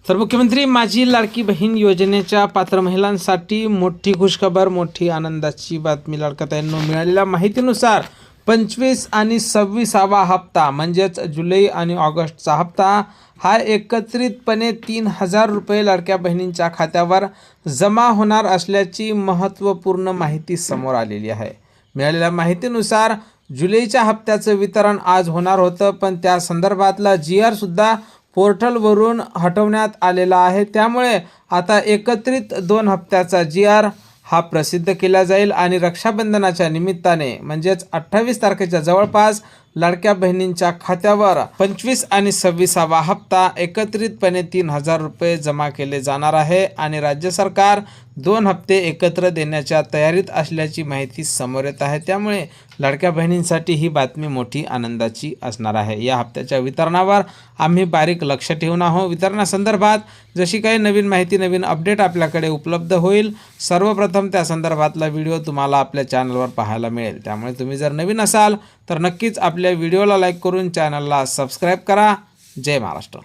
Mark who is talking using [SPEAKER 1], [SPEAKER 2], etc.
[SPEAKER 1] तर मुख्यमंत्री माझी लाडकी बहीण योजनेच्या पात्र महिलांसाठी मोठी खुशखबर, मोठी आनंदाची बातमी. लाडक्या ताईंनो, मिळालेल्या माहितीनुसार 25 आणि 26वा हप्ता म्हणजेच जुलै आणि ऑगस्टचा हप्ता हा एकत्रितपणे 3000 रुपये लाडक्या बहिणींच्या खात्यावर जमा होणार असल्याची महत्त्वपूर्ण माहिती समोर आलेली आहे. मिळालेल्या माहितीनुसार जुलैच्या हप्त्याचं वितरण आज होणार होतं, पण त्या संदर्भातला GR सुद्धा पोर्टलवरून हटवण्यात आलेला आहे. त्यामुळे आता एकत्रित 2 हप्त्याचा GR हा प्रसिद्ध केला जाईल आणि रक्षाबंधनाच्या निमित्ताने म्हणजेच 28 तारखेच्या जवळपास लाडक्या बहिणींच्या खात्यावर 25 आणि 26वा हप्ता एकत्रितपणे 3000 रुपये जमा केले जाणार आहे आणि राज्य सरकार 2 हप्ते एकत्र देण्याच्या तयारीत असल्याची माहिती समोर येत आहे. त्यामुळे लाडक्या बहिणींसाठी ही बातमी मोठी आनंदाची असणार आहे. या हप्त्याच्या वितरणावर आम्ही बारीक लक्ष ठेवून आहोत. वितरणासंदर्भात जशी काही नवीन माहिती, नवीन अपडेट आपल्याकडे उपलब्ध होईल, सर्वप्रथम त्या संदर्भातला व्हिडिओ तुम्हाला आपल्या चॅनलवर पाहायला मिळेल. त्यामुळे तुम्ही जर नवीन असाल तर नक्कीच आपल्या व्हिडिओला लाईक करून चॅनलला सबस्क्राईब करा. जय महाराष्ट्र.